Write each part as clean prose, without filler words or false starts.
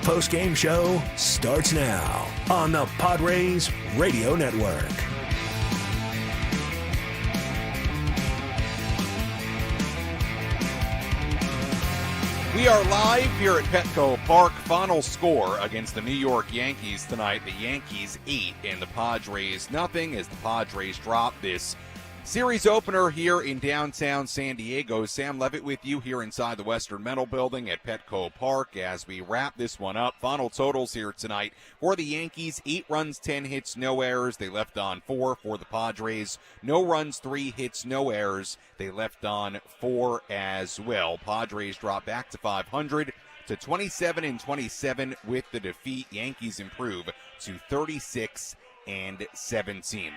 Postgame show starts now on the Padres Radio Network. We are live here at Petco Park. Final score against the New York Yankees tonight. The Yankees 8 and the Padres nothing as the Padres drop this series opener here in downtown San Diego. Sam Levitt with you here inside the Western Metal Building at Petco Park as we wrap this one up. Final totals here tonight for the Yankees: 8 runs, 10 hits, no errors. They left on 4. For the Padres, no runs, 3 hits, no errors. They left on 4 as well. Padres drop back to 500 to 27-27 with the defeat. Yankees improve to 36-17.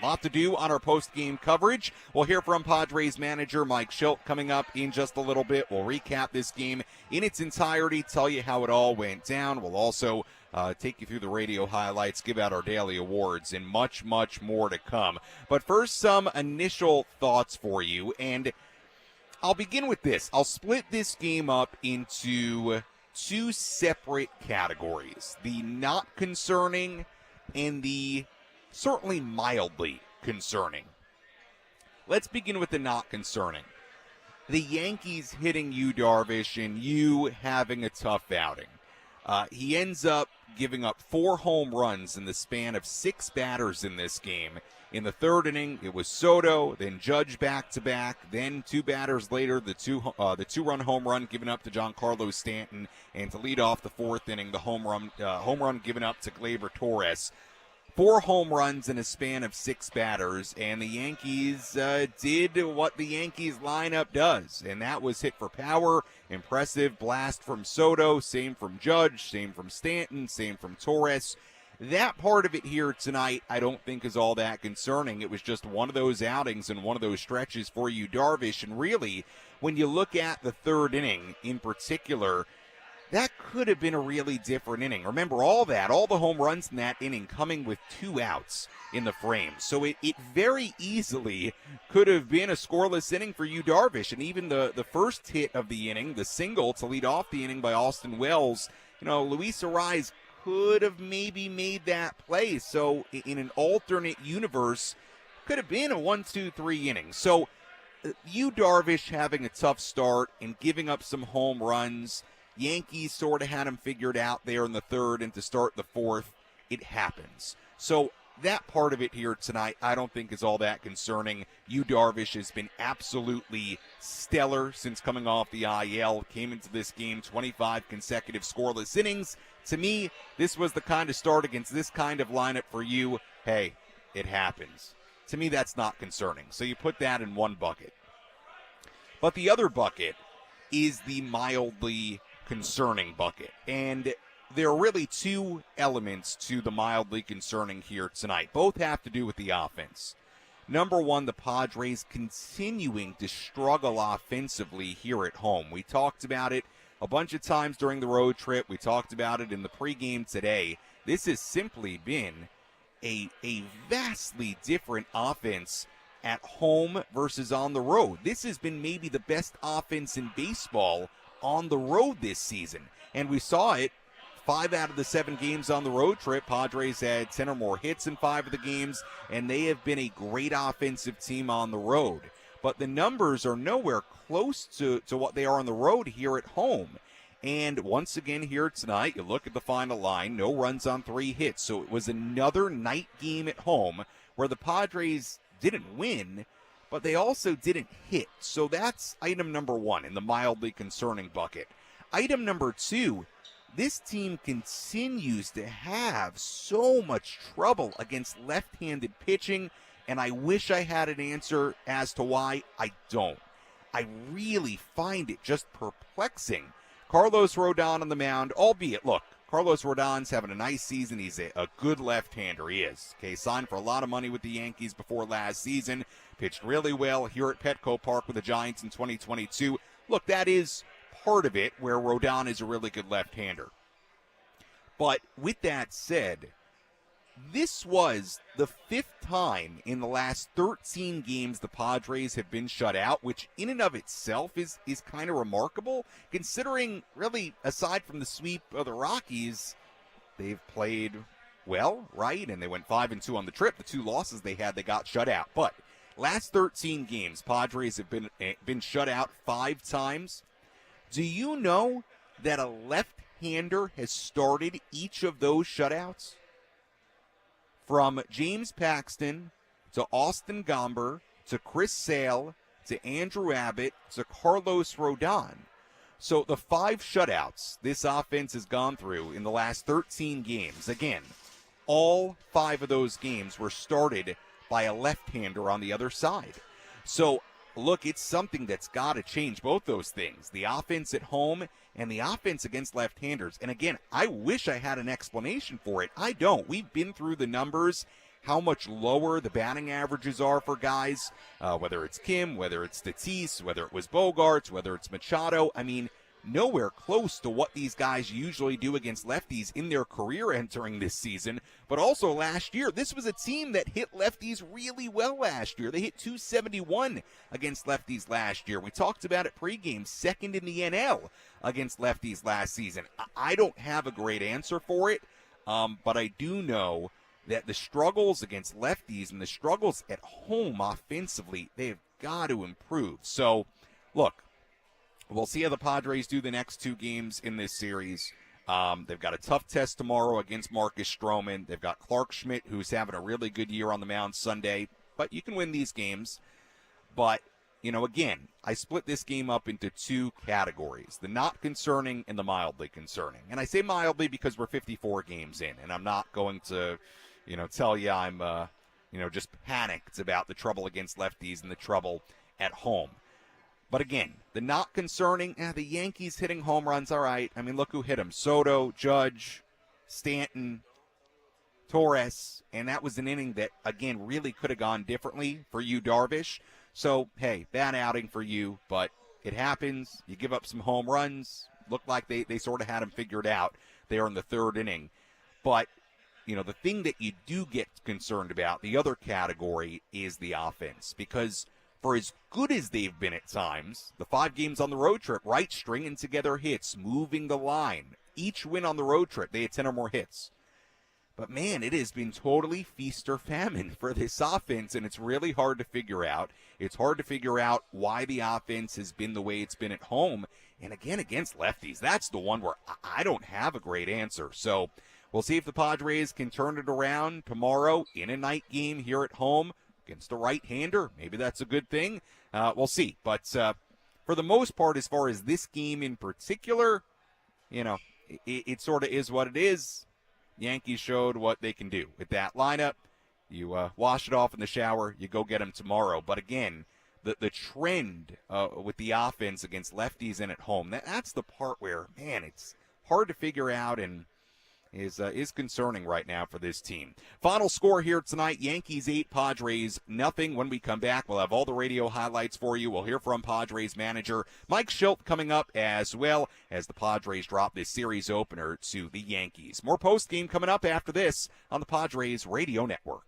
Lot to do on our post-game coverage. We'll hear from Padres manager Mike Shildt coming up in just a little bit. We'll recap this game in its entirety, tell you how it all went down. We'll also take you through the radio highlights, give out our daily awards, and much, much more to come. But first, some initial thoughts for you, and I'll begin with this. I'll split this game up into 2 separate categories: the not concerning and the certainly mildly concerning. Let's begin with the not concerning. The Yankees hitting Yu Darvish and you having a tough outing. He ends up giving up 4 home runs in the span of 6 batters in this game. In the 3rd inning, it was Soto, then Judge back-to-back, then 2 batters later, the two-run home run given up to Giancarlo Stanton, and to lead off the 4th inning, the home run given up to Gleyber Torres. 4 home runs in a span of 6 batters, and the Yankees did what the Yankees lineup does, and that was hit for power. Impressive blast from Soto, same from Judge, same from Stanton, same from Torres. That part of it here tonight I don't think is all that concerning. It was just one of those outings and one of those stretches for Yu Darvish, and really, when you look at the 3rd inning in particular, that could have been a really different inning. Remember all the home runs in that inning coming with 2 outs in the frame. So it very easily could have been a scoreless inning for Yu Darvish. And even the first hit of the inning, the single to lead off the inning by Austin Wells, Luis Arraez could have maybe made that play. So in an alternate universe, could have been a 1-2-3 inning. So Yu Darvish having a tough start and giving up some home runs. Yankees sort of had him figured out there in the 3rd, and to start the 4th, it happens. So that part of it here tonight I don't think is all that concerning. Yu Darvish has been absolutely stellar since coming off the IL. Came into this game 25 consecutive scoreless innings. To me, this was the kind of start against this kind of lineup for you. Hey, it happens. To me, that's not concerning. So you put that in one bucket. But the other bucket is the mildly concerning bucket. And there are really 2 elements to the mildly concerning here tonight. Both have to do with the offense. Number 1, the Padres continuing to struggle offensively here at home. We talked about it a bunch of times during the road trip. We talked about it in the pregame today. This has simply been a vastly different offense at home versus on the road. This has been maybe the best offense in baseball on the road this season. And we saw it 5 out of the 7 games on the road trip. Padres had 10 or more hits in 5 of the games, and they have been a great offensive team on the road. But the numbers are nowhere close to what they are on the road here at home. And once again here tonight, you look at the final line, no runs on 3 hits. So it was another night game at home where the Padres didn't win, but they also didn't hit. So that's item number 1 in the mildly concerning bucket. item number 2, this team continues to have so much trouble against left-handed pitching, and I wish I had an answer as to why. I don't. I really find it just perplexing. Carlos Rodon on the mound, albeit, look, Carlos Rodon's having a nice season. He's a good left-hander. He is. Okay, signed for a lot of money with the Yankees before last season. Pitched really well here at Petco Park with the Giants in 2022. Look, that is part of it where Rodon is a really good left-hander. But with that said, this was the 5th time in the last 13 games the Padres have been shut out, which in and of itself is kind of remarkable, considering, really, aside from the sweep of the Rockies, they've played well, right? And they went 5-2 on the trip. The 2 losses they had, they got shut out. But last 13 games, Padres have been shut out 5 times. Do you know that a left-hander has started each of those shutouts? From James Paxton to Austin Gomber to Chris Sale to Andrew Abbott to Carlos Rodon. So the 5 shutouts this offense has gone through in the last 13 games, again, all 5 of those games were started by a left-hander on the other side. So, look, it's something that's got to change, both those things, the offense at home and the offense against left-handers. And again, I wish I had an explanation for it. I don't. We've been through the numbers, how much lower the batting averages are for guys, whether it's Kim, whether it's Tatis, whether it was Bogarts, whether it's Machado. I mean, nowhere close to what these guys usually do against lefties in their career entering this season. But also last year, this was a team that hit lefties really well last year. They hit .271 against lefties last year. We talked about it pregame, 2nd in the NL against lefties last season. I don't have a great answer for it, but I do know that the struggles against lefties and the struggles at home offensively, they've got to improve. So, look, we'll see how the Padres do the next 2 games in this series. They've got a tough test tomorrow against Marcus Stroman. They've got Clark Schmidt, who's having a really good year on the mound Sunday. But you can win these games. But, again, I split this game up into 2 categories, the not concerning and the mildly concerning. And I say mildly because we're 54 games in, and I'm not going to, tell you I'm, just panicked about the trouble against lefties and the trouble at home. But again, the not concerning, the Yankees hitting home runs, all right. I mean, look who hit them. Soto, Judge, Stanton, Torres. And that was an inning that, again, really could have gone differently for you, Darvish. So, hey, bad outing for you, but it happens. You give up some home runs. Looked like they sort of had them figured out there in the 3rd inning. But, the thing that you do get concerned about, the other category, is the offense. Because for as good as they've been at times, the 5 games on the road trip, right, stringing together hits, moving the line. Each win on the road trip, they had 10 or more hits. But, man, it has been totally feast or famine for this offense, and it's really hard to figure out. It's hard to figure out why the offense has been the way it's been at home. And, again, against lefties, that's the one where I don't have a great answer. So we'll see if the Padres can turn it around tomorrow in a night game here at home against a right-hander. Maybe that's a good thing. We'll see. But for the most part, as far as this game in particular, it sort of is what it is. Yankees showed what they can do with that lineup. You wash it off in the shower. You go get them tomorrow. But again, the trend with the offense against lefties and at home, that's the part where, man, it's hard to figure out and is concerning right now for this team. Final score here tonight, Yankees 8, Padres nothing. When we come back, we'll have all the radio highlights for you. We'll hear from Padres manager Mike Shildt coming up, as well as the Padres drop this series opener to the Yankees. More post-game coming up after this on the Padres Radio Network.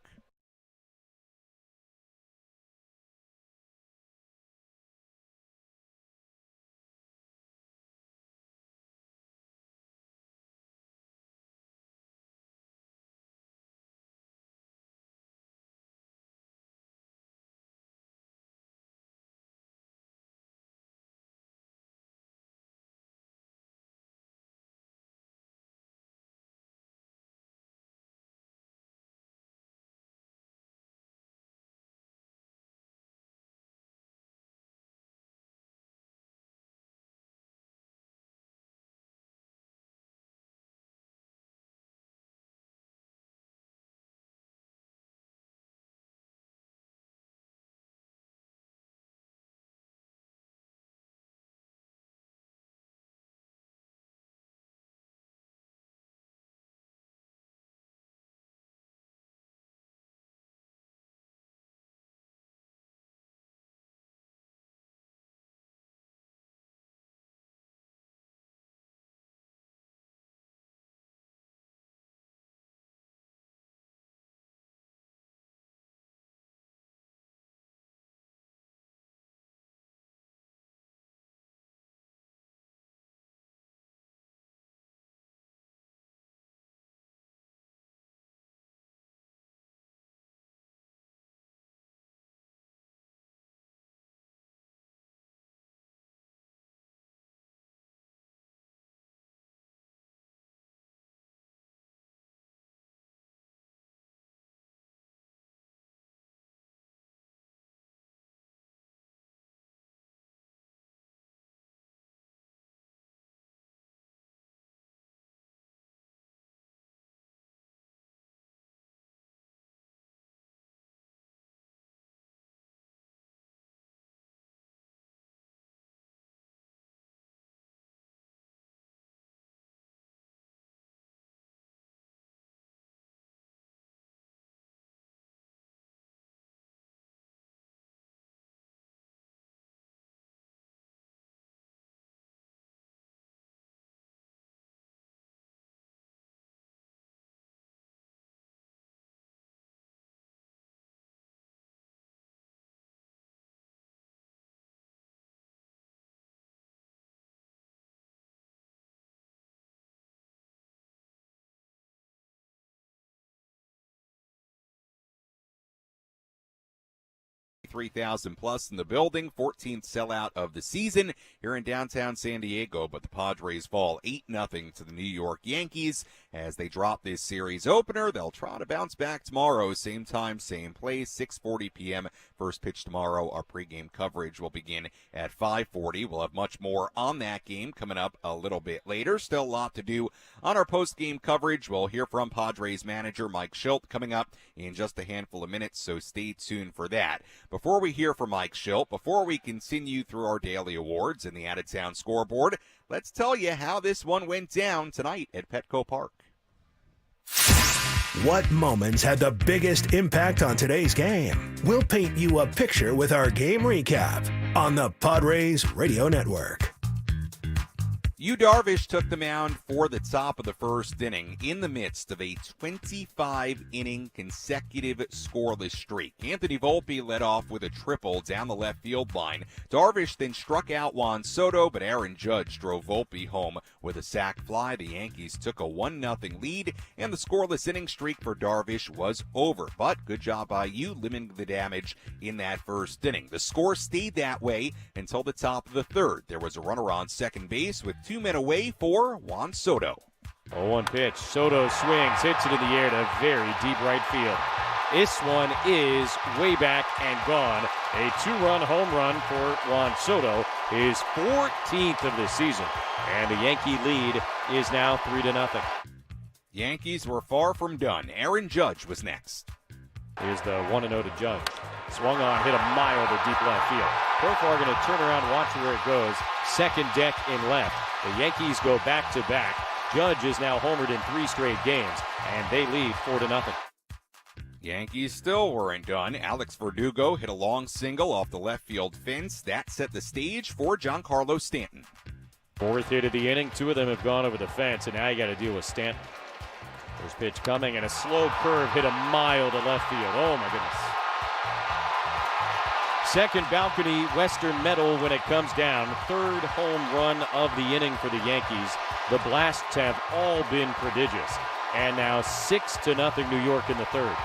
23,000 plus in the building, 14th sellout of the season here in downtown San Diego. But the Padres fall 8-0 to the New York Yankees as they drop this series opener. They'll try to bounce back tomorrow, same time, same place, 6:40 p.m. First pitch tomorrow. Our pregame coverage will begin at 5:40. We'll have much more on that game coming up a little bit later. Still a lot to do on our postgame coverage. We'll hear from Padres manager Mike Shildt coming up in just a handful of minutes, so stay tuned for that. Before we hear from Mike Shildt, before we continue through our daily awards and the out-of-town scoreboard, let's tell you how this one went down tonight at Petco Park. What moments had the biggest impact on today's game? We'll paint you a picture with our game recap on the Padres Radio Network. Yu Darvish took the mound for the top of the first inning in the midst of a 25-inning consecutive scoreless streak. Anthony Volpe led off with a triple down the left field line. Darvish then struck out Juan Soto, but Aaron Judge drove Volpe home with a sac fly. The Yankees took a 1-0 lead, and the scoreless inning streak for Darvish was over. But good job by Yu limiting the damage in that first inning. The score stayed that way until the top of the third. There was a runner on second base with 2 men away for Juan Soto. 0-1 pitch. Soto swings, hits it in the air to very deep right field. This one is way back and gone. A 2-run home run for Juan Soto, his 14th of the season. And the Yankee lead is now 3-0. Yankees were far from done. Aaron Judge was next. Here's the 1-0 to Judge. Swung on, hit a mile to deep left field. Profar going to turn around, watch where it goes. Second deck in left. The Yankees go back-to-back. Judge is now homered in 3 straight games, and they lead 4-0. Yankees still weren't done. Alex Verdugo hit a long single off the left field fence. That set the stage for Giancarlo Stanton. 4th hit of the inning. 2 of them have gone over the fence, and now you got to deal with Stanton. First pitch coming, and a slow curve hit a mile to left field. Oh, my goodness. Second balcony Western Metal when it comes down. 3rd home run of the inning for the Yankees. The blasts have all been prodigious. And now 6-0 New York in the 3rd.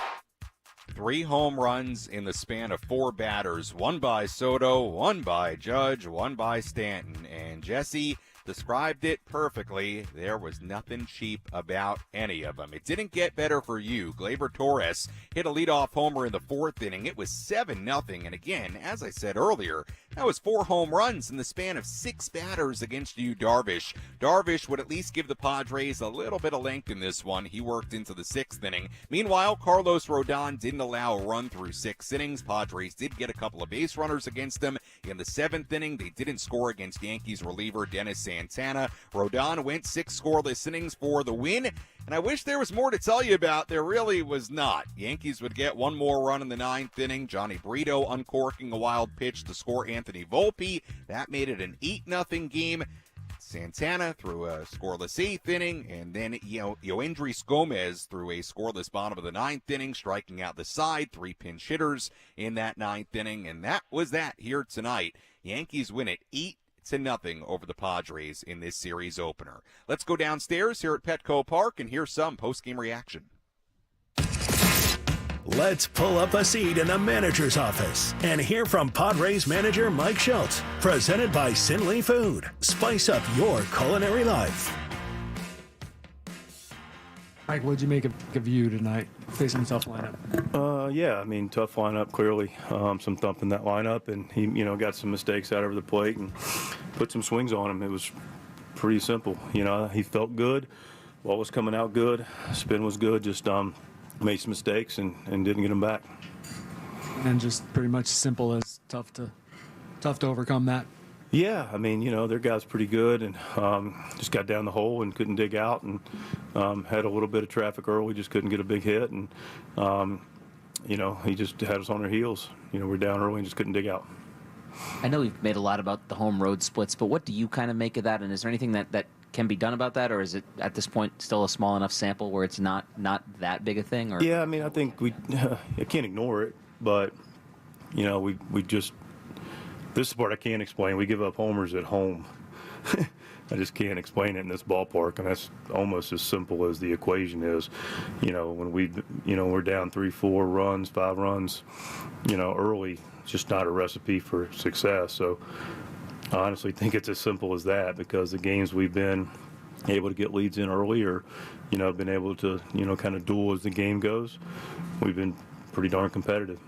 3 home runs in the span of 4 batters. 1 by Soto, 1 by Judge, 1 by Stanton. And Jesse described it perfectly. There was nothing cheap about any of them. It didn't get better for you. Gleyber Torres hit a leadoff homer in the 4th inning. It was 7-0. And again, as I said earlier, that was 4 home runs in the span of 6 batters against Yu Darvish. Darvish would at least give the Padres a little bit of length in this one. He worked into the 6th inning. Meanwhile, Carlos Rodon didn't allow a run through 6 innings. Padres did get a couple of base runners against them. In the 7th inning, they didn't score against Yankees reliever Dennis Santana. Rodon went 6 scoreless innings for the win. And I wish there was more to tell you about. There really was not. Yankees would get 1 more run in the 9th inning. Johnny Brito uncorking a wild pitch to score Anthony Volpe. That made it an 8-0 game. Santana threw a scoreless 8th inning, and then Yoendrys Gomez threw a scoreless bottom of the 9th inning, striking out the side. 3 pinch hitters in that 9th inning, and that was that here tonight. Yankees win it 8-0 over the Padres in this series opener. Let's go downstairs here at Petco Park and hear some post-game reaction. Let's pull up a seat in the manager's office and hear from Padres manager Mike Shildt. Presented by Sinley Food. Spice up your culinary life. Mike, what'd you make of you tonight, facing a tough lineup? Tough lineup, clearly. Some thump in that lineup, and he, got some mistakes out over the plate and put some swings on him. It was pretty simple. He felt good. Ball was coming out good. Spin was good. Just made some mistakes and didn't get them back. And just pretty much simple as tough to overcome that. Yeah, their guy's pretty good, and just got down the hole and couldn't dig out, and had a little bit of traffic early, just couldn't get a big hit, and he just had us on our heels. We're down early and just couldn't dig out. I know we've made a lot about the home road splits, but what do you kind of make of that? And is there anything that can be done about that, or is it at this point still a small enough sample where it's not that big a thing? Or? Yeah, I think I can't ignore it, but we just. This is the part I can't explain. We give up homers at home. I just can't explain it in this ballpark, and that's almost as simple as the equation is. When we're down 3, 4 runs, 5 runs, early, it's just not a recipe for success. So I honestly think it's as simple as that, because the games we've been able to get leads in early, or been able to kind of duel as the game goes, we've been pretty darn competitive.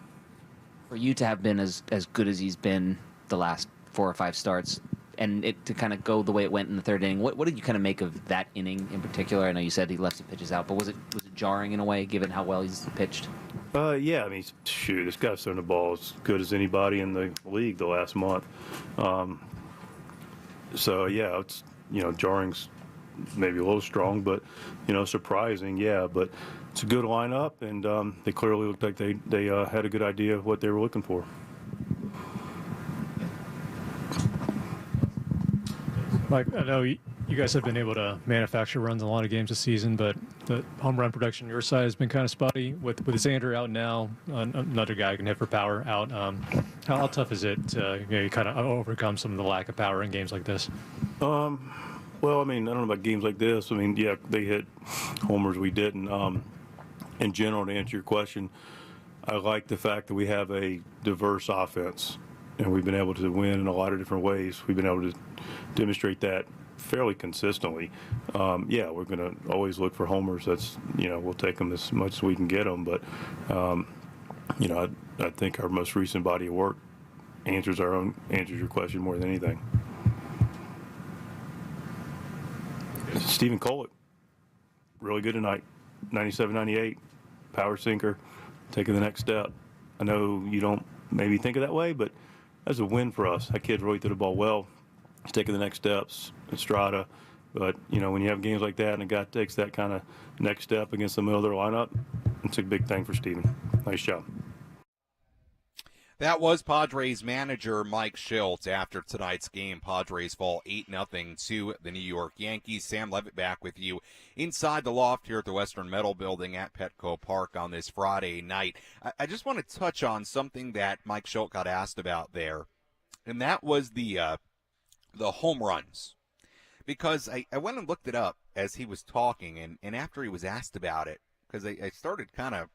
For you to have been as good as he's been the last 4 or 5 starts, and it to kind of go the way it went in the third inning, what did you kind of make of that inning in particular? I know you said he left some pitches out, but was it jarring in a way, given how well he's pitched? Yeah, I mean, shoot, this guy's throwing the ball as good as anybody in the league the last month. So yeah, it's jarring's maybe a little strong, but surprising, yeah. But it's a good lineup, and they clearly looked like they had a good idea of what they were looking for. Mike, I know you guys have been able to manufacture runs in a lot of games this season, but the home run production on your side has been kind of spotty. With Xander out now, another guy who can hit for power out. How tough is it to kind of overcome some of the lack of power in games like this? Well, I mean, I don't know about games like this. I mean, yeah, they hit homers, we didn't. In general, to answer your question, I like the fact that we have a diverse offense, and we've been able to win in a lot of different ways. We've been able to demonstrate that fairly consistently. Yeah, we're going to always look for homers. That's, we'll take them as much as we can get them. But, I think our most recent body of work answers your question more than anything. Stephen Kolek, really good tonight. 97, 98, power sinker, taking the next step. I know you don't maybe think of that way, but that's a win for us. That kid really threw the ball well. He's taking the next steps, Estrada. But, when you have games like that and a guy takes that kind of next step against the middle of their lineup, it's a big thing for Steven. Nice job. That was Padres manager Mike Shildt after tonight's game. Padres fall 8-0 to the New York Yankees. Sam Levitt back with you inside the loft here at the Western Metal Building at Petco Park on this Friday night. I just want to touch on something that Mike Shildt got asked about there, and that was the home runs. Because I went and looked it up as he was talking, and after he was asked about it, because I started kind of,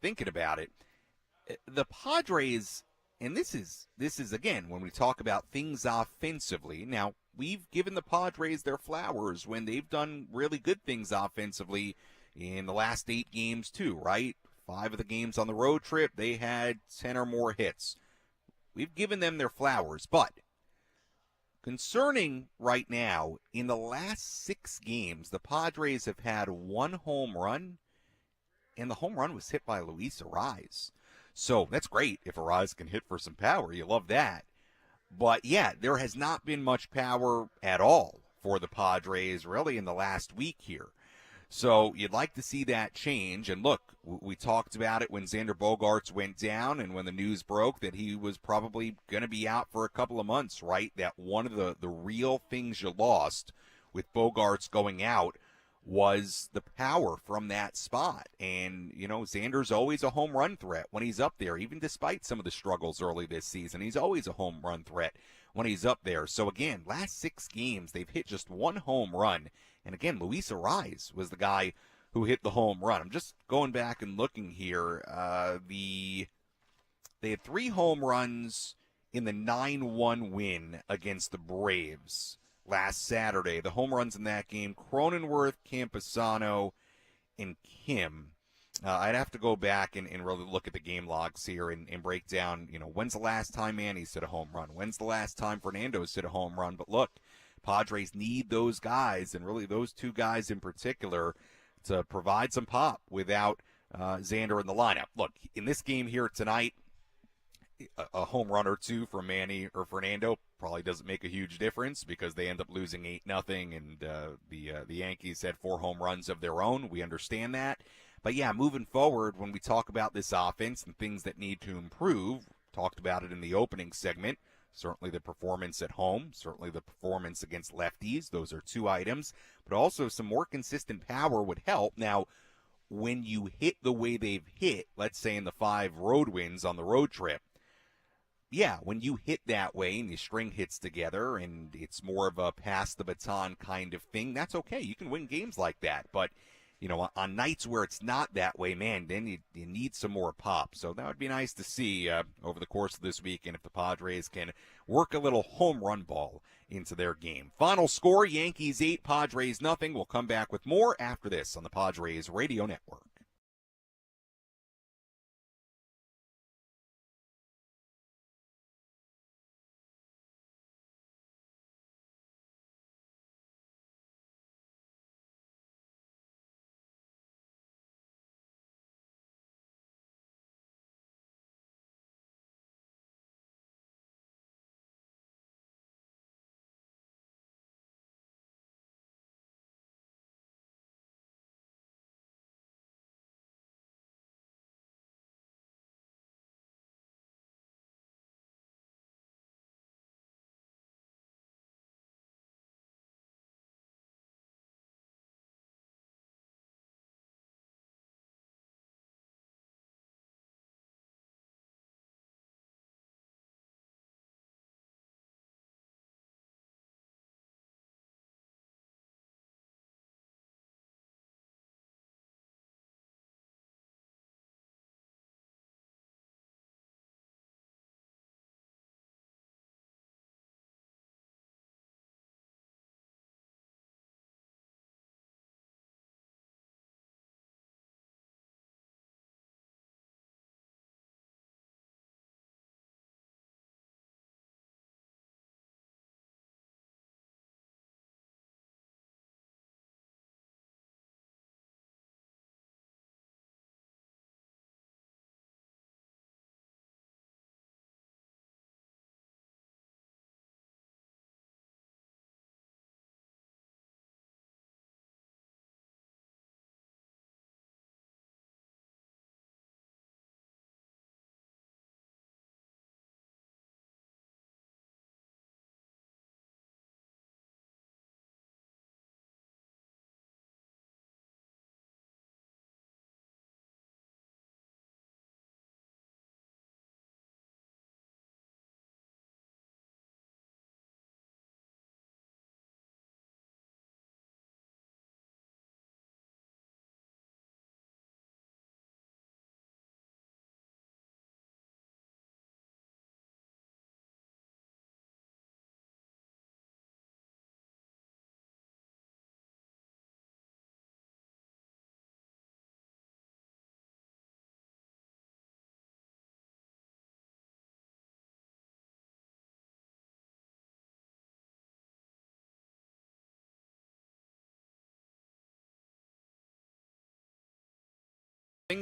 thinking about it. The Padres, and this is again, when we talk about things offensively, now we've given the Padres their flowers when they've done really good things offensively in the last 8 games too, right? 5 of the games on the road trip, they had 10 or more hits. We've given them their flowers, but concerning right now, in the last 6 games, the Padres have had 1 home run, and the home run was hit by Luis Arraez. So that's great if Arraez can hit for some power. You love that. But, yeah, there has not been much power at all for the Padres really in the last week here. So you'd like to see that change. And, look, we talked about it when Xander Bogaerts went down and when the news broke that he was probably going to be out for a couple of months, right? That one of the real things you lost with Bogaerts going out was the power from that spot. And, Xander's always a home run threat when he's up there, even despite some of the struggles early this season. He's always a home run threat when he's up there. So, again, last 6 games, they've hit just 1 home run. And, again, Luis Arraez was the guy who hit the home run. I'm just going back and looking here. They had 3 home runs in the 9-1 win against the Braves last Saturday. The home runs in that game, Cronenworth, Campusano, and Kim. I'd have to go back and really look at the game logs here and break down, when's the last time Manny's hit a home run? When's the last time Fernando's hit a home run? But look, Padres need those guys, and really those 2 guys in particular, to provide some pop without Xander in the lineup. Look, in this game here tonight, a home run or 2 from Manny or Fernando probably doesn't make a huge difference because they end up losing 8-0, and the Yankees had 4 home runs of their own. We understand that. But, yeah, moving forward, when we talk about this offense and things that need to improve, talked about it in the opening segment, certainly the performance at home, certainly the performance against lefties. Those are 2 items. But also some more consistent power would help. Now, when you hit the way they've hit, let's say in the 5 road wins on the road trip, yeah, when you hit that way and the string hits together and it's more of a pass the baton kind of thing, that's okay. You can win games like that. But, on nights where it's not that way, man, then you need some more pop. So that would be nice to see over the course of this weekend if the Padres can work a little home run ball into their game. Final score, Yankees 8, Padres nothing. We'll come back with more after this on the Padres Radio Network.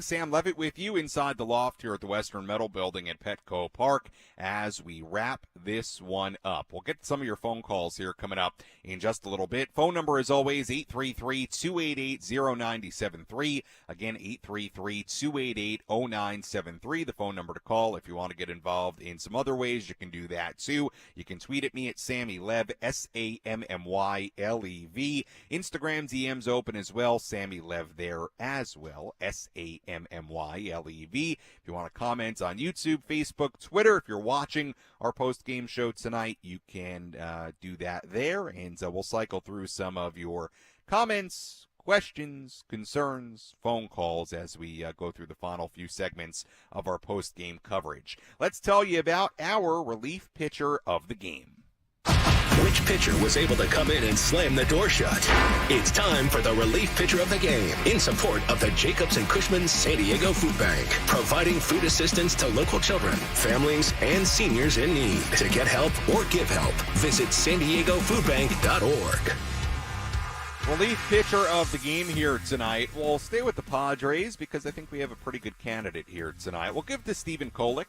Sam Levitt with you inside the loft here at the Western Metal Building at Petco Park as we wrap this one up. We'll get some of your phone calls here coming up in just a little bit. Phone number is always 833-288-0973. Again, 833-288-0973, the phone number to call. If you want to get involved in some other ways, you can do that too. You can tweet at me at Sammy Lev, SAMMYLEV. Instagram DM's open as well. Sammy Lev there as well, SAMMYLEV. If you want to comment on YouTube, Facebook, Twitter, if you're watching our post-game show tonight, you can do that there, and we'll cycle through some of your comments, questions, concerns, phone calls as we go through the final few segments of our post-game coverage. Let's tell you about our relief pitcher of the game. Which pitcher was able to come in and slam the door shut? It's time for the relief pitcher of the game in support of the Jacobs and Cushman San Diego Food Bank, providing food assistance to local children, families, and seniors in need. To get help or give help, visit SanDiegoFoodBank.org. Relief pitcher of the game here tonight. We'll stay with the Padres because I think we have a pretty good candidate here tonight. We'll give to Stephen Kolek.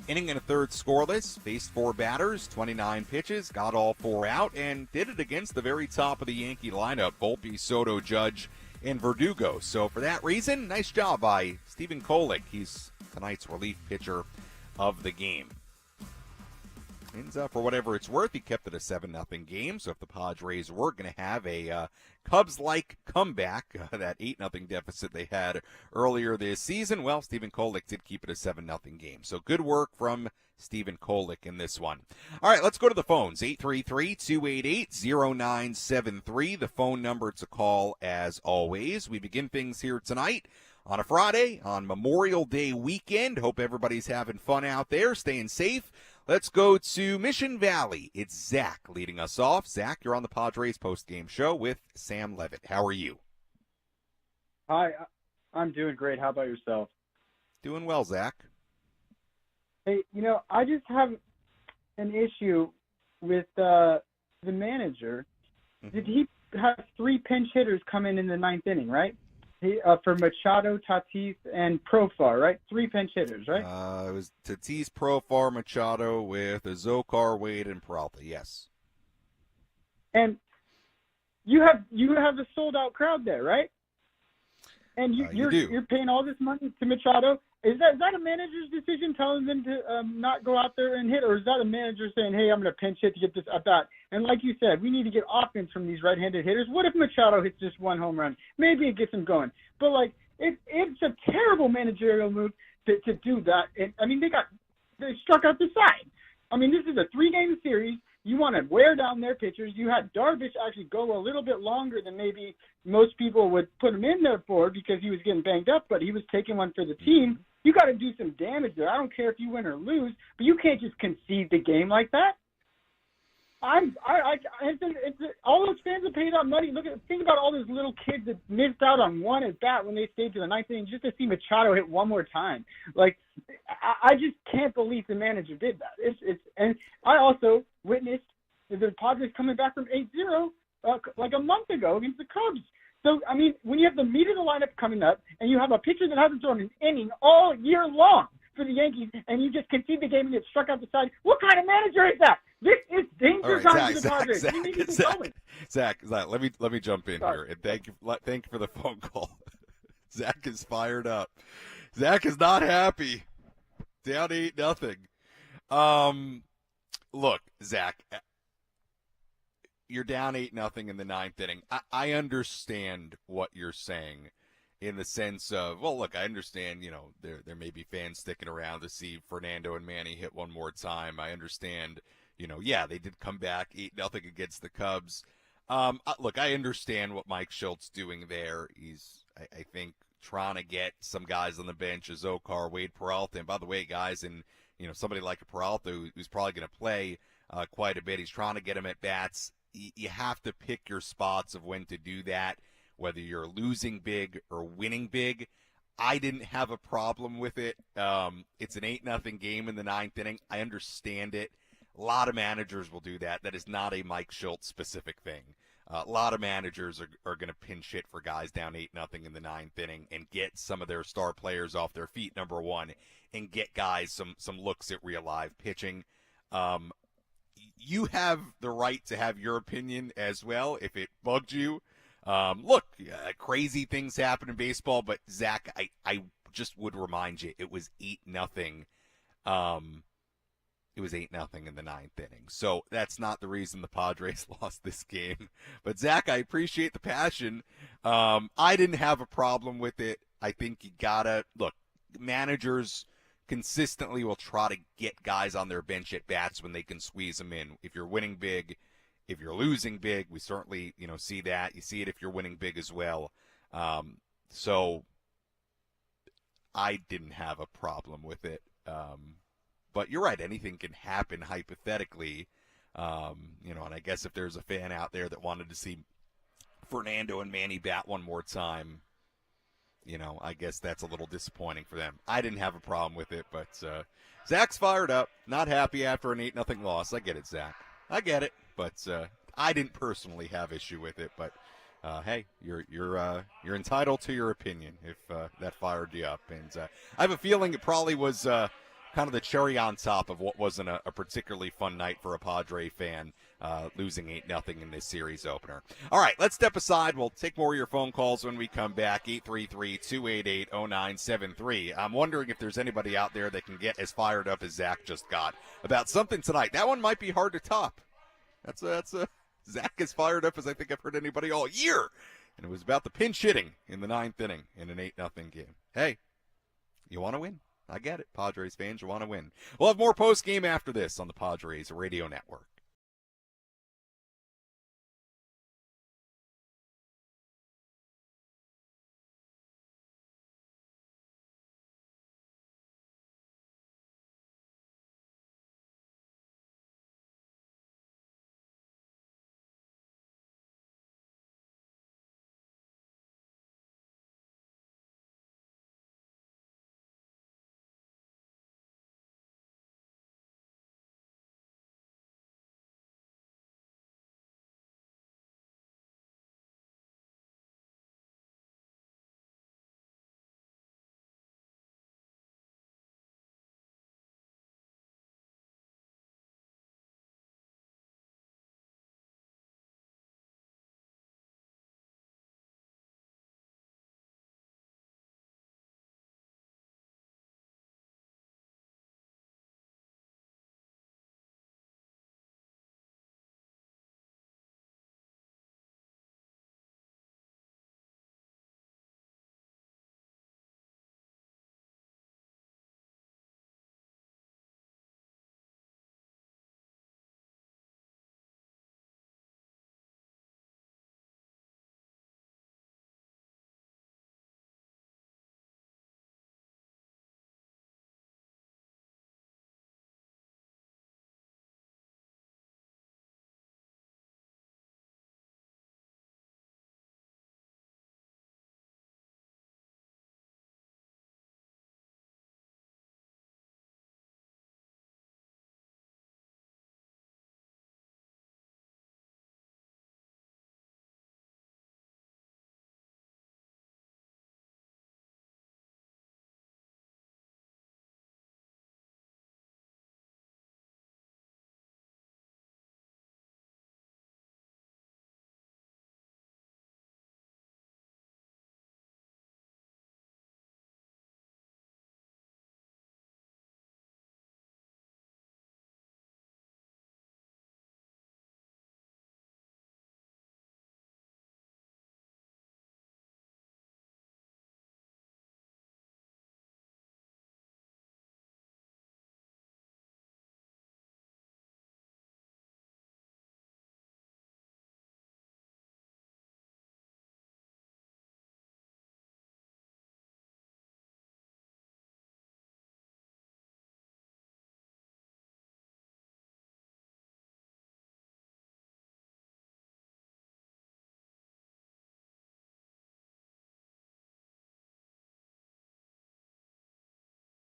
Inning and a third scoreless, faced 4 batters, 29 pitches, got all 4 out, and did it against the very top of the Yankee lineup, Volpe, Soto, Judge, and Verdugo. So for that reason, nice job by Stephen Kolek. He's tonight's relief pitcher of the game. And for whatever it's worth, he kept it a 7-0 game. So if the Padres were going to have a Cubs-like comeback, that 8-0 deficit they had earlier this season, well, Stephen Kolek did keep it a 7-0 game. So good work from Stephen Kolek in this one. All right, let's go to the phones. 833-288-0973, the phone number to call as always. We begin things here tonight on a Friday, on Memorial Day weekend. Hope everybody's having fun out there, staying safe. Let's go to Mission Valley. It's Zach leading us off. Zach, you're on the Padres postgame show with Sam Levitt. How are you? Hi, I'm doing great. How about yourself? Doing well, Zach. Hey, I just have an issue with the manager. Mm-hmm. Did he have 3 pinch hitters come in the ninth inning, right? For Machado, Tatis, and Profar, right? 3 pinch hitters, right? It was Tatis, Profar, Machado with Azokar, Wade, and Peralta. Yes. And you have a sold out crowd there, right? And you're paying all this money to Machado. Is that a manager's decision telling them to not go out there and hit, or is that a manager saying, "Hey, I'm going to pinch hit to get this at bat"? And like you said, we need to get offense from these right-handed hitters. What if Machado hits just 1 home run? Maybe it gets him going. But it's a terrible managerial move to do that. And I mean, they struck out the side. I mean, this is a 3-game series. You want to wear down their pitchers. You had Darvish actually go a little bit longer than maybe most people would put him in there for because he was getting banged up, but he was taking one for the team. You got to do some damage there. I don't care if you win or lose, but you can't just concede the game like that. All those fans that paid out money. Think about all those little kids that missed out on one at bat when they stayed to the ninth inning just to see Machado hit one more time. I just can't believe the manager did that. And I also witnessed the Padres coming back from 8-0 like a month ago against the Cubs. So, I mean, when you have the meat of the lineup coming up and you have a pitcher that hasn't thrown an inning all year long for the Yankees and you just concede the game and get struck out the side, what kind of manager is that? This is danger time for the Padres. Zach, let me jump in here, and thank you for the phone call. Zach is fired up. Zach is not happy. Down 8-0. Look, Zach, you're down 8-0 in the ninth inning. I understand what you're saying in the sense of, well, look, I understand, there may be fans sticking around to see Fernando and Manny hit one more time. I understand, they did come back 8-0 against the Cubs. Look, I understand what Mike Shildt's doing there. He's, I think, trying to get some guys on the bench, Azokar, Wade, Peralta. And by the way, guys, and somebody like a Peralta who's probably going to play quite a bit. He's trying to get him at bats. You have to pick your spots of when to do that, whether you're losing big or winning big. I didn't have a problem with it. It's an 8-0 game in the ninth inning. I understand it. A lot of managers will do that. That is not a Mike Shildt specific thing. A lot of managers are going to pinch hit for guys down 8-0 in the ninth inning and get some of their star players off their feet, number one, and get guys some looks at real live pitching. You have the right to have your opinion as well if it bugged you. Look, crazy things happen in baseball, but Zach, I just would remind you, it was 8-0. It was 8-0 in the ninth inning. So that's not the reason the Padres lost this game. But Zach, I appreciate the passion. I didn't have a problem with it. I think you gotta look. Managers consistently will try to get guys on their bench at bats when they can squeeze them in. If you're winning big, if you're losing big, we certainly see that. You see it if you're winning big as well. So I didn't have a problem with it. But you're right. Anything can happen hypothetically. And I guess if there's a fan out there that wanted to see Fernando and Manny bat one more time, I guess that's a little disappointing for them. I didn't have a problem with it, but Zach's fired up, not happy after an 8-0 loss. I get it, Zach. I get it, but I didn't personally have issue with it. But hey, you're entitled to your opinion if that fired you up. And I have a feeling it probably was kind of the cherry on top of what wasn't a particularly fun night for a Padre fan, losing 8-0 in this series opener. All right, let's step aside. We'll take more of your phone calls when we come back, 833-288-0973. I'm wondering if there's anybody out there that can get as fired up as Zach just got about something tonight. That one might be hard to top. That's Zach as fired up as I think I've heard anybody all year. And it was about the pinch hitting in the 9th inning in an 8-0 game. Hey, you want to win? I get it. Padres fans, you want to win. We'll have more post-game after this on the Padres Radio Network.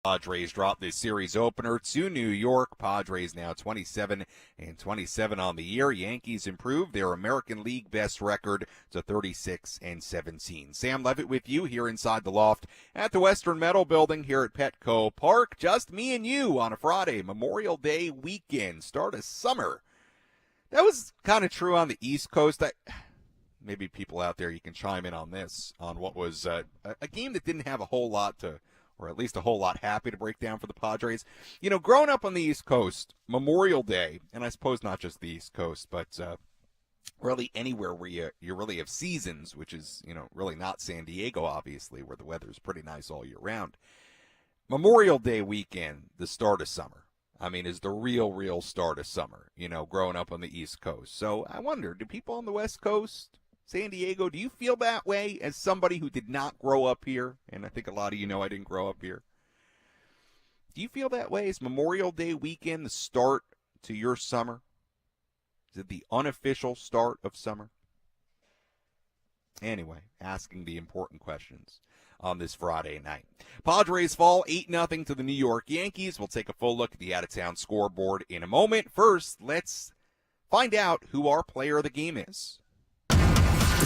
Padres drop this series opener to New York. Padres now 27-27 on the year. Yankees improved their American League best record to 36-17. Sam Levitt with you here inside the loft at the Western Metal Building here at Petco Park. Just me and you on a Friday, Memorial Day weekend, start of summer. That was kind of true on the East Coast. Maybe people out there, you can chime in on this, on what was a game that didn't have a whole lot to, or at least a whole lot happy to break down for the Padres. You know, growing up on the East Coast, Memorial Day, and I suppose not just the East Coast, but really anywhere where you really have seasons, which is, you know, really not San Diego, obviously, where the weather is pretty nice all year round. Memorial Day weekend, the start of summer, I mean, is the real start of summer, you know, growing up on the East Coast. So I wonder, do people on the West Coast, San Diego, do you feel that way as somebody who did not grow up here? And I think a lot of you know I didn't grow up here. Do you feel that way? Is Memorial Day weekend the start to your summer? Is it the unofficial start of summer? Anyway, asking the important questions on this Friday night. Padres fall 8-0 to the New York Yankees. We'll take a full look at the out-of-town scoreboard in a moment. First, let's find out who our player of the game is.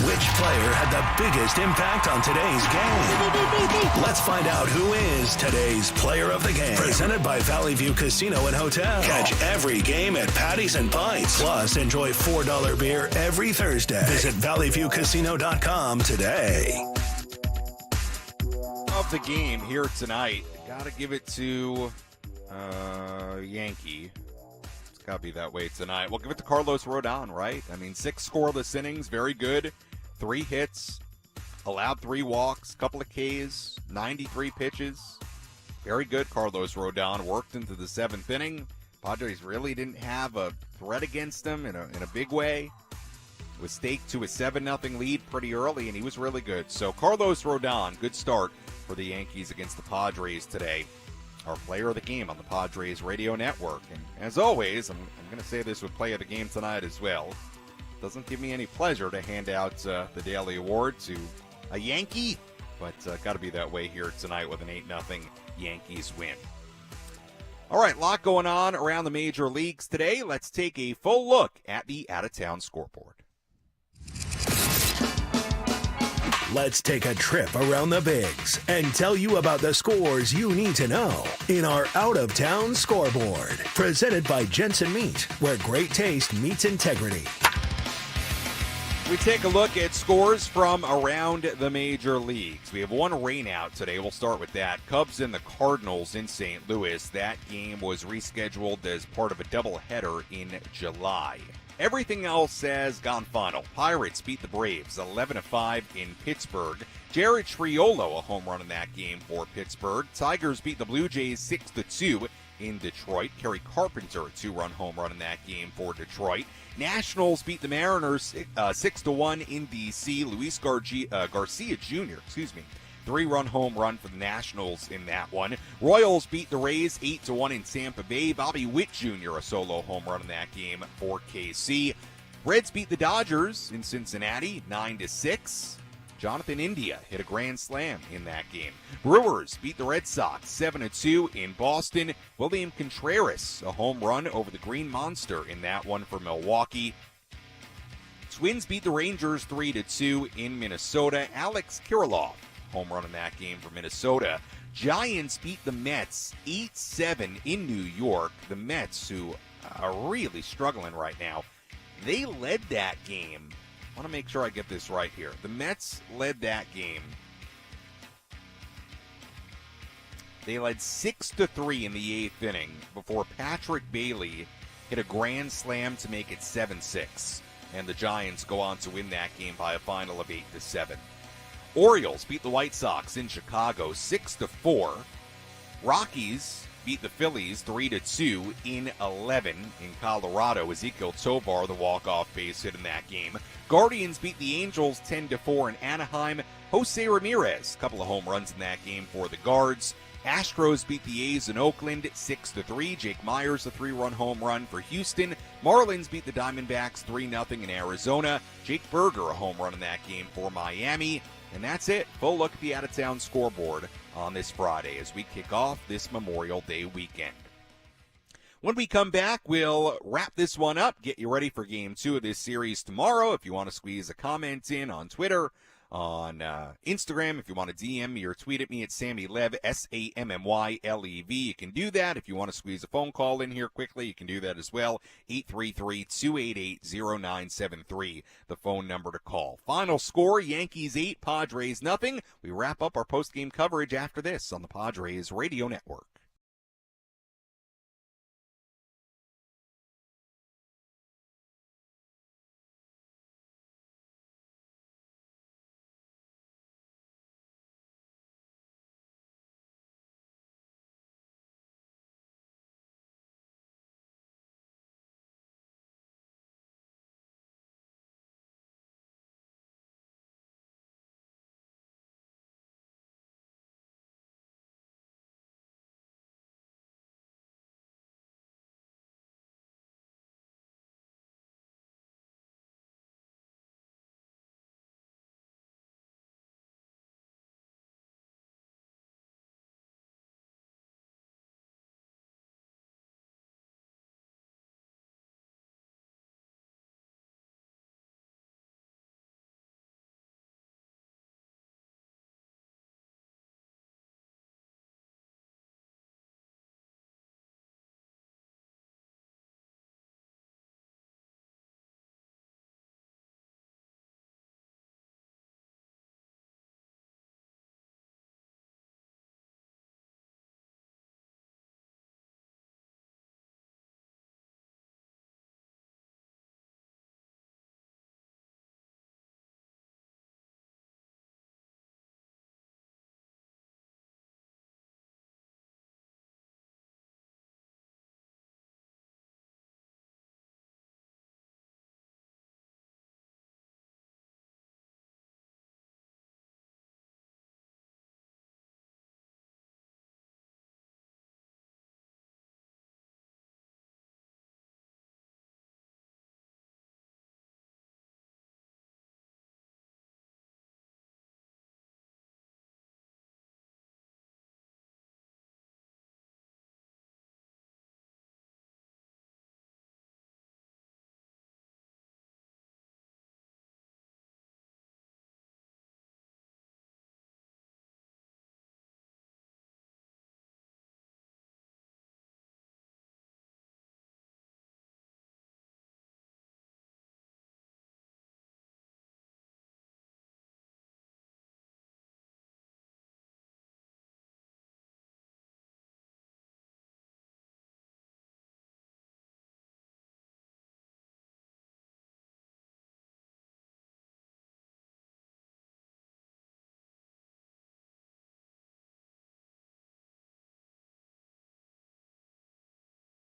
Which player had the biggest impact on today's game? Let's find out who is today's player of the game. Presented by Valley View Casino and Hotel. Catch every game at Patties and Pints. Plus, enjoy $4 beer every Thursday. Visit valleyviewcasino.com today. Of the game here tonight, got to give it to Yankee. It's got to be that way tonight. We'll give it to Carlos Rodon, right? I mean, 6 scoreless innings, very good. 3 hits, allowed 3 walks, couple of Ks, 93 pitches. Very good, Carlos Rodon. Worked into the 7th inning. Padres really didn't have a threat against him in a big way. Was staked to a 7-0 lead pretty early, and he was really good. So Carlos Rodon, good start for the Yankees against the Padres today. Our player of the game on the Padres radio network. And as always, I'm going to say this with play of the game tonight as well. Doesn't give me any pleasure to hand out the daily award to a Yankee, but got to be that way here tonight with an 8-0 Yankees win. All right, a lot going on around the major leagues today. Let's take a full look at the out-of-town scoreboard. Let's take a trip around the Bigs and tell you about the scores you need to know in our out-of-town scoreboard. Presented by Jensen Meat, where great taste meets integrity. We take a look at scores from around the major leagues. We have one rainout today. We'll start with that. Cubs and the Cardinals in St. Louis. That game was rescheduled as part of a doubleheader in July. Everything else has gone final. Pirates beat the Braves 11-5 in Pittsburgh. Jared Triolo, a home run in that game for Pittsburgh. Tigers beat the Blue Jays 6-2 in Detroit. Kerry Carpenter, a 2-run home run in that game for Detroit. Nationals beat the Mariners 6-1 in D.C. Luis Garcia Jr., 3-run home run for the Nationals in that one. Royals beat the Rays 8-1 in Tampa Bay. Bobby Witt Jr., a solo home run in that game for KC. Reds beat the Dodgers in Cincinnati 9-6. Jonathan India hit a grand slam in that game. Brewers beat the Red Sox 7-2 in Boston. William Contreras, a home run over the Green Monster in that one for Milwaukee. Twins beat the Rangers 3-2 in Minnesota. Alex Kirilloff, home run in that game for Minnesota. Giants beat the Mets 8-7 in New York. The Mets, who are really struggling right now, they led that game. I want to make sure I get this right here. The Mets led that game. They led 6-3 in the 8th inning before Patrick Bailey hit a grand slam to make it 7-6. And the Giants go on to win that game by a final of 8-7. Orioles beat the White Sox in Chicago 6-4. Rockies beat the Phillies 3-2 in 11 in Colorado. Ezekiel Tovar, the walk-off base hit in that game. Guardians beat the Angels 10-4 in Anaheim. Jose Ramirez, a couple of home runs in that game for the Guards. Astros beat the A's in Oakland 6-3. Jake Myers, a 3-run home run for Houston. Marlins beat the Diamondbacks 3-0 in Arizona. Jake Berger, a home run in that game for Miami. And that's it. Full look at the out-of-town scoreboard on this Friday as we kick off this Memorial Day weekend. When we come back, we'll wrap this one up, get you ready for Game 2 of this series tomorrow. If you want to squeeze a comment in on Twitter, on Instagram, if you want to DM me or tweet at me at SammyLev, SammyLev. You can do that. If you want to squeeze a phone call in here quickly, you can do that as well. 833-288-0973, the phone number to call. Final score, Yankees 8, Padres nothing. We wrap up our post-game coverage after this on the Padres Radio Network.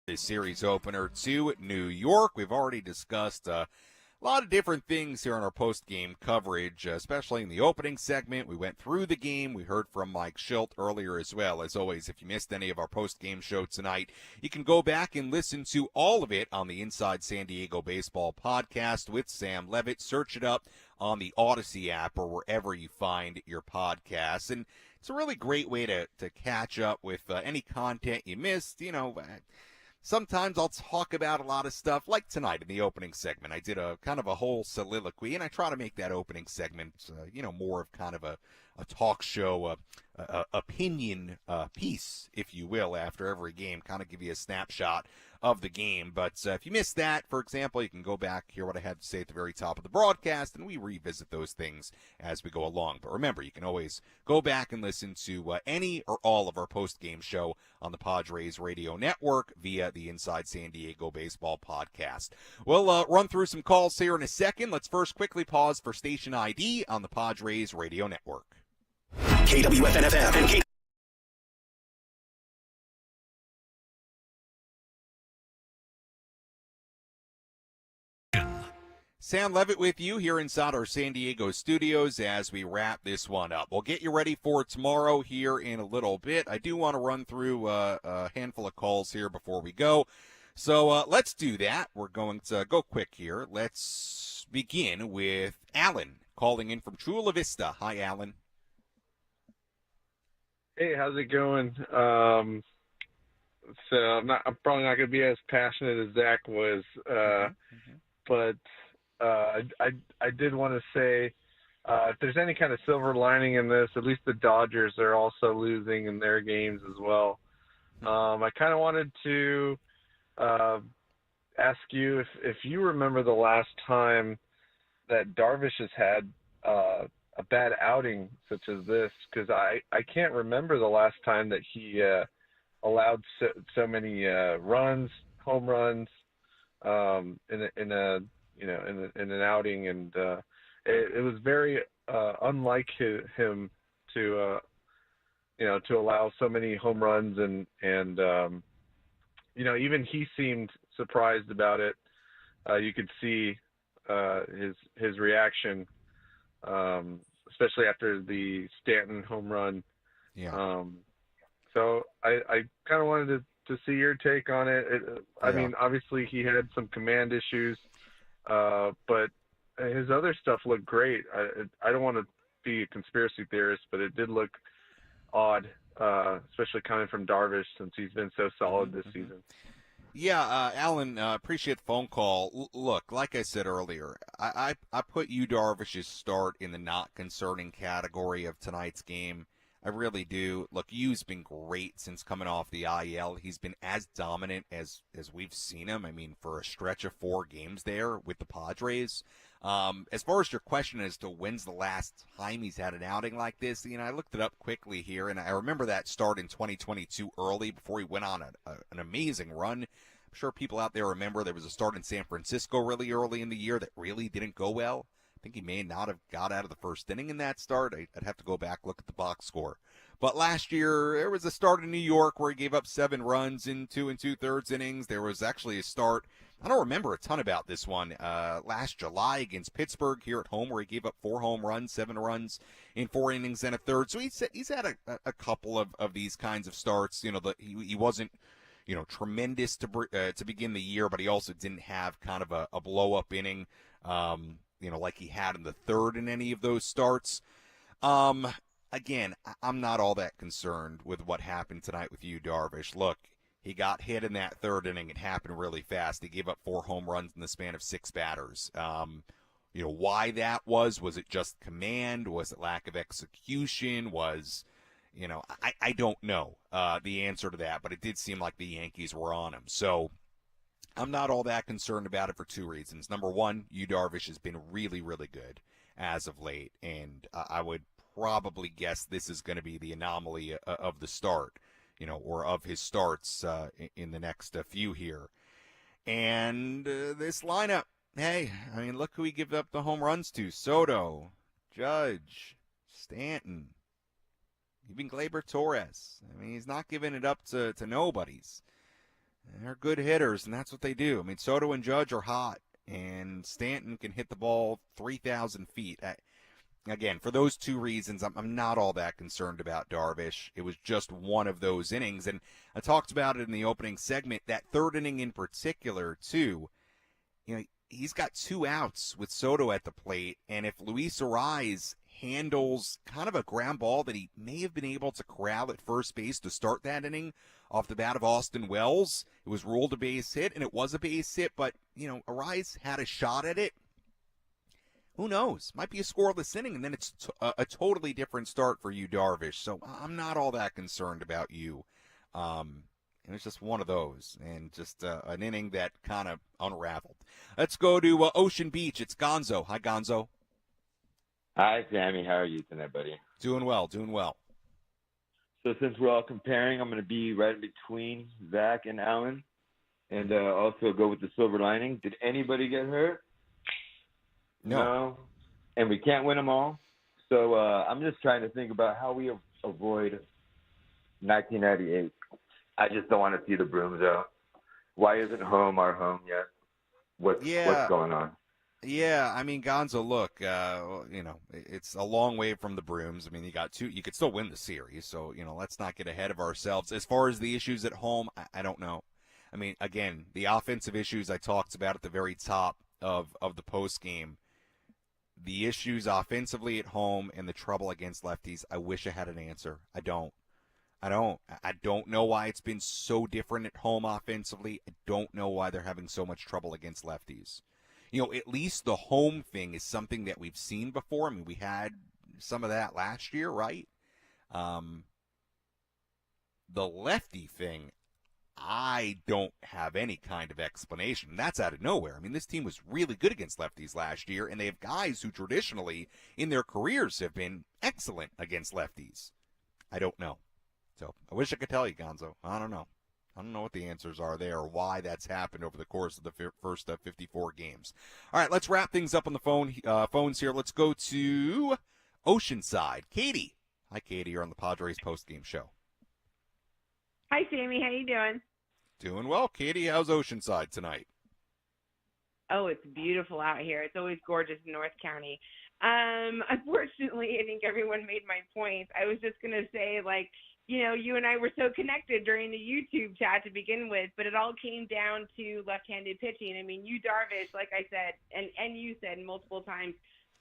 This series opener to New York. We've already discussed a lot of different things here on our post-game coverage, especially in the opening segment. We went through the game. We heard from Mike Shildt earlier as well. As always, if you missed any of our post-game show tonight, you can go back and listen to all of it on the Inside San Diego Baseball podcast with Sam Levitt. Search it up on the Odyssey app or wherever you find your podcasts. And it's a really great way to catch up with any content you missed. Sometimes I'll talk about a lot of stuff, like tonight in the opening segment. I did a kind of a whole soliloquy, and I try to make that opening segment, more of kind of a talk show, opinion piece, if you will, after every game, kind of give you a snapshot of the game. But if you missed that, for example, you can go back, hear what I had to say at the very top of the broadcast, and we revisit those things as we go along. But remember, you can always go back and listen to any or all of our post-game show on the Padres Radio Network via the Inside San Diego Baseball podcast. We'll run through some calls here in a second. Let's first quickly pause for station ID on the Padres Radio Network. KWFN-FM and Sam Levitt with you here inside our San Diego studios as we wrap this one up. We'll get you ready for tomorrow here in a little bit. I do want to run through a handful of calls here before we go. So let's do that. We're going to go quick here. Let's begin with Alan calling in from Chula Vista. Hi, Alan. Hey, how's it going? So I'm probably not going to be as passionate as Zach was, but I did want to say if there's any kind of silver lining in this, at least the Dodgers are also losing in their games as well. I kind of wanted to ask you if you remember the last time that Darvish has had a bad outing such as this, because I can't remember the last time that he allowed so many runs, home runs in an outing, and it was very unlike him to allow so many home runs, and even he seemed surprised about it. You could see his reaction, especially after the Stanton home run. Yeah. So I kind of wanted to see your take on it. I mean, obviously he had some command issues, but his other stuff looked great. I don't want to be a conspiracy theorist, but it did look odd, especially coming from Darvish since he's been so solid this season. Yeah, Alan, appreciate the phone call. Look, like I said earlier, I put Yu Darvish's start in the not concerning category of tonight's game. I really do. Look, Yu's been great since coming off the IL. He's been as dominant as we've seen him. I mean, for a stretch of 4 games there with the Padres. As far as your question as to when's the last time he's had an outing like this, I looked it up quickly here, and I remember that start in 2022 early before he went on an amazing run. I'm sure people out there remember there was a start in San Francisco really early in the year that really didn't go well. I think he may not have got out of the first inning in that start. I'd have to go back, look at the box score. But last year, there was a start in New York where he gave up 7 runs in 2 2/3 innings. There was actually a start, I don't remember a ton about this one, last July against Pittsburgh here at home where he gave up 4 home runs, 7 runs in 4 innings and a third. So he's had a couple of these kinds of starts. He wasn't tremendous to begin the year, but he also didn't have kind of a blow-up inning, like he had in the third in any of those starts. Again, I'm not all that concerned with what happened tonight with Yu Darvish. Look, he got hit in that third inning. It happened really fast. He gave up 4 home runs in the span of 6 batters. Why that was it just command? Was it lack of execution? I don't know the answer to that, but it did seem like the Yankees were on him. So I'm not all that concerned about it for 2 reasons. Number one, Yu Darvish has been really, really good as of late, and I would probably guess this is going to be the anomaly of the start, or of his starts in the next few here. And this lineup, hey, I mean, look who he gave up the home runs to. Soto, Judge, Stanton, even Gleyber Torres. I mean, he's not giving it up to nobodies. They're good hitters, and that's what they do. I mean, Soto and Judge are hot, and Stanton can hit the ball 3,000 feet. Again, for those two reasons, I'm not all that concerned about Darvish. It was just one of those innings, and I talked about it in the opening segment. That third inning in particular, too, he's got 2 outs with Soto at the plate, and if Luis Arraez handles kind of a ground ball that he may have been able to corral at first base to start that inning off the bat of Austin Wells, it was ruled a base hit, and it was a base hit, but, Arraez had a shot at it. Who knows? Might be a scoreless inning, and then it's a totally different start for you, Darvish. So I'm not all that concerned about you. It was just one of those, and just an inning that kind of unraveled. Let's go to Ocean Beach. It's Gonzo. Hi, Gonzo. Hi, Sammy. How are you tonight, buddy? Doing well, doing well. So since we're all comparing, I'm going to be right in between Zach and Alan, and also go with the silver lining. Did anybody get hurt? No. And we can't win them all. So I'm just trying to think about how we avoid 1998. I just don't want to see the brooms out. Why isn't home our home yet? What's going on? Yeah, I mean, Gonzo, look, it's a long way from the brooms. I mean, you got 2. You could still win the series, so, let's not get ahead of ourselves. As far as the issues at home, I don't know. I mean, again, the offensive issues I talked about at the very top of the postgame, the issues offensively at home and the trouble against lefties, I wish I had an answer. I don't know why it's been so different at home offensively. I don't know why they're having so much trouble against lefties. At least the home thing is something that we've seen before. I mean, we had some of that last year, right? The lefty thing, I don't have any kind of explanation. That's out of nowhere. I mean, this team was really good against lefties last year, and they have guys who traditionally in their careers have been excellent against lefties. I don't know. So I wish I could tell you, Gonzo. I don't know. I don't know what the answers are there or why that's happened over the course of the first 54 games. All right, let's wrap things up on the phones here. Let's go to Oceanside. Katie. Hi, Katie. You're on the Padres postgame show. Hi, Sammy. How you doing? Doing well. Katie, how's Oceanside tonight? Oh, it's beautiful out here. It's always gorgeous in North County. Unfortunately, I think everyone made my points. I was just going to say, you and I were so connected during the YouTube chat to begin with, but it all came down to left-handed pitching. I mean, you, Darvish, like I said, and you said multiple times,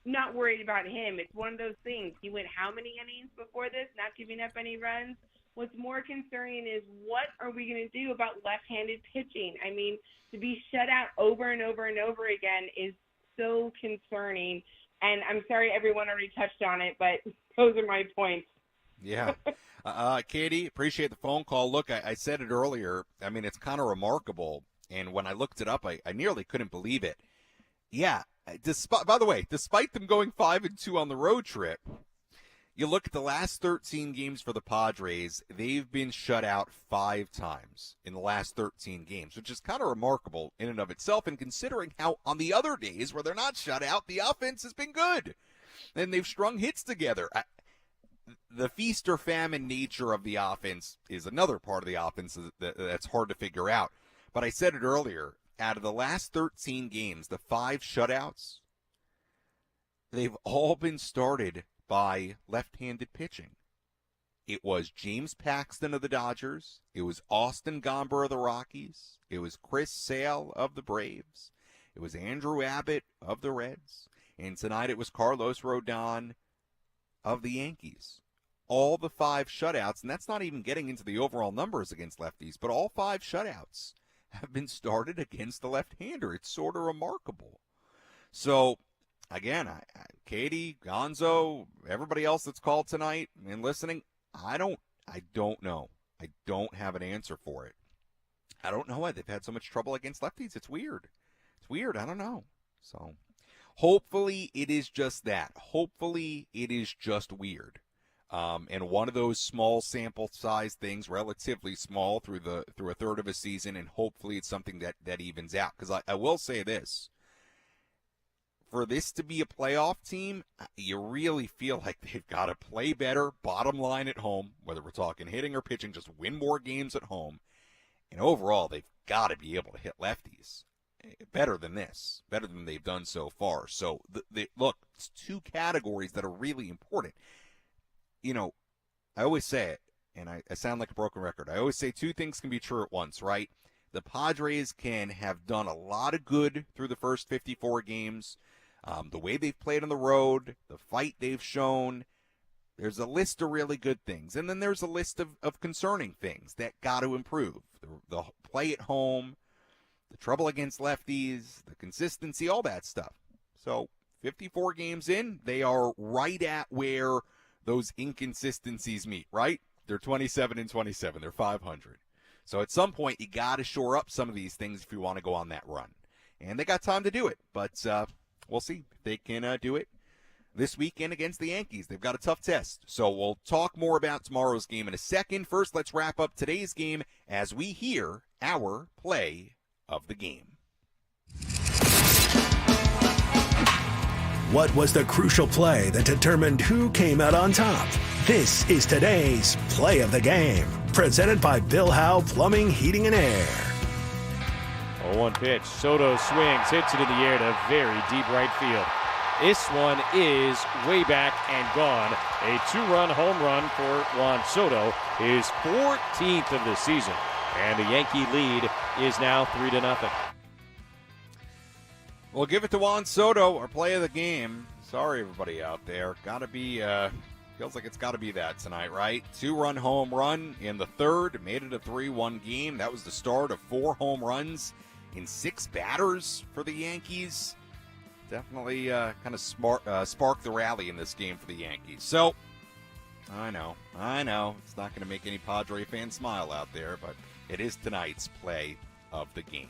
not worried about him. It's one of those things. He went how many innings before this, not giving up any runs? What's more concerning is what are we going to do about left-handed pitching? I mean, to be shut out over and over and over again is so concerning. And I'm sorry everyone already touched on it, but those are my points. Yeah. Katie, appreciate the phone call. Look, I said it earlier. I mean, it's kind of remarkable. And when I looked it up, I nearly couldn't believe it. Yeah. By the way, despite them going 5-2 on the road trip, you look at the last 13 games for the Padres, they've been shut out 5 times in the last 13 games, which is kind of remarkable in and of itself, and considering how on the other days where they're not shut out, the offense has been good. And they've strung hits together. The feast or famine nature of the offense is another part of the offense that's hard to figure out. But I said it earlier, out of the last 13 games, the 5 shutouts, they've all been started by left-handed pitching. It was James Paxton of the Dodgers. It was Austin Gomber of the Rockies. It was Chris Sale of the Braves. It was Andrew Abbott of the Reds. And tonight it was Carlos Rodon of the Yankees. All the 5 shutouts, and that's not even getting into the overall numbers against lefties, but all 5 shutouts have been started against the left-hander. It's sort of remarkable. So, again, Katie, Gonzo, everybody else that's called tonight and listening, I don't know. I don't have an answer for it. I don't know why they've had so much trouble against lefties. It's weird. I don't know. So, hopefully it is just that. Hopefully it is just weird. And one of those small sample size things, relatively small through a third of a season, and hopefully it's something that evens out. Because I will say this. For this to be a playoff team, you really feel like they've got to play better, bottom line at home, whether we're talking hitting or pitching, just win more games at home. And overall, they've got to be able to hit lefties better than this, better than they've done so far. So, look, it's two categories that are really important. You know, I always say it, and I sound like a broken record. I always say two things can be true at once, right? The Padres can have done a lot of good through the first 54 games. The way they've played on the road, the fight they've shown, there's a list of really good things. And then there's a list of concerning things that got to improve. The play at home, the trouble against lefties, the consistency, all that stuff. So 54 games in, they are right at where those inconsistencies meet, right? They're 27-27. They're 500. So at some point, you got to shore up some of these things if you want to go on that run. And they got time to do it. But we'll see if they can do it this weekend against the Yankees. They've got a tough test. So we'll talk more about tomorrow's game in a second. First, let's wrap up today's game as we hear our play of the game. What was the crucial play that determined who came out on top? This is today's play of the game, presented by Bill Howe Plumbing, Heating, and Air. 0-1 pitch. Soto swings, hits it in the air to very deep right field. This one is way back and gone. A 2-run home run for Juan Soto, his 14th of the season. And the Yankee lead is now 3-0. We'll give it to Juan Soto, our play of the game. Sorry, everybody out there. Gotta be, feels like it's got to be that tonight, right? 2-run home run in the third, made it a 3-1 game. That was the start of 4 home runs in 6 batters for the Yankees. Definitely kind of sparked the rally in this game for the Yankees. So, I know. It's not going to make any Padre fans smile out there, but it is tonight's play of the game.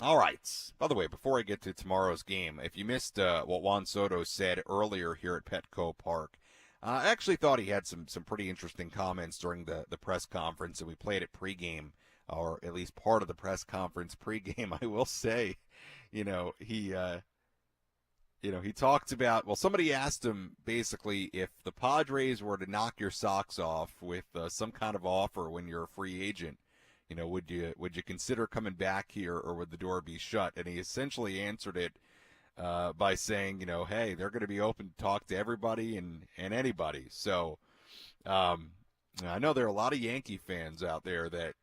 All right. By the way, before I get to tomorrow's game, if you missed what Juan Soto said earlier here at Petco Park, I actually thought he had some pretty interesting comments during the press conference, and we played it pregame, or at least part of the press conference pregame. I will say, he talked about, well, somebody asked him basically if the Padres were to knock your socks off with some kind of offer when you're a free agent, would you consider coming back here, or would the door be shut? And he essentially answered it by saying, hey, they're going to be open to talk to everybody and anybody. So I know there are a lot of Yankee fans out there that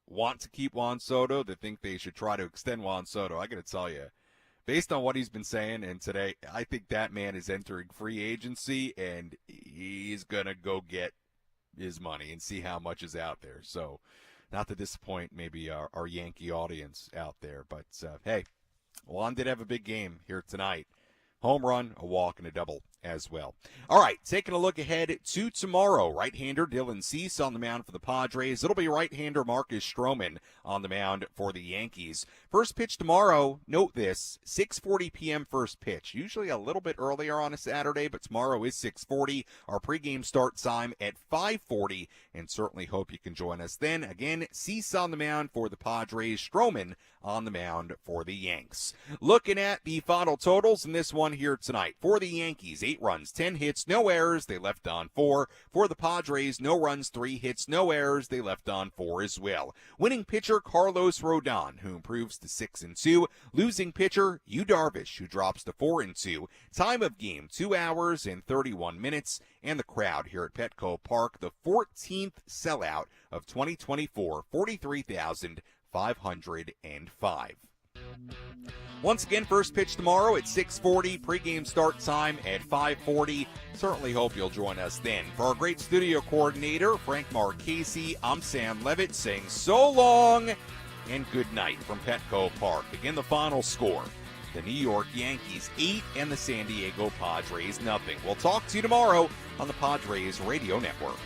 want to keep Juan Soto, that think they should try to extend Juan Soto. I got to tell you, based on what he's been saying, and today, I think that man is entering free agency, and he's going to go get his money and see how much is out there. So not to disappoint maybe our Yankee audience out there, but hey, Juan did have a big game here tonight. Home run, a walk, and a double as well. All right, taking a look ahead to tomorrow. Right-hander Dylan Cease on the mound for the Padres. It'll be right-hander Marcus Stroman on the mound for the Yankees. First pitch tomorrow, note this, 6:40 p.m. first pitch. Usually a little bit earlier on a Saturday, but tomorrow is 6:40. Our pregame start time at 5:40, and certainly hope you can join us then. Again, Cease on the mound for the Padres, Stroman on the mound for the Yanks. Looking at the final totals in this one here tonight. For the Yankees, 8 runs, 10 hits, no errors. They left on 4. For the Padres, no runs, 3 hits, no errors. They left on 4 as well. Winning pitcher Carlos Rodon, who improves to 6-2. Losing pitcher Yu Darvish, who drops to 4-2. Time of game 2 hours and 31 minutes. And the crowd here at Petco Park, the 14th sellout of 2024, 43,505. Once again, first pitch tomorrow at 6:40, pregame start time at 5:40. Certainly hope you'll join us then. For our great studio coordinator, Frank Marchese, I'm Sam Levitt saying so long and good night from Petco Park. Again, the final score, the New York Yankees 8 and the San Diego Padres 0. We'll talk to you tomorrow on the Padres Radio Network.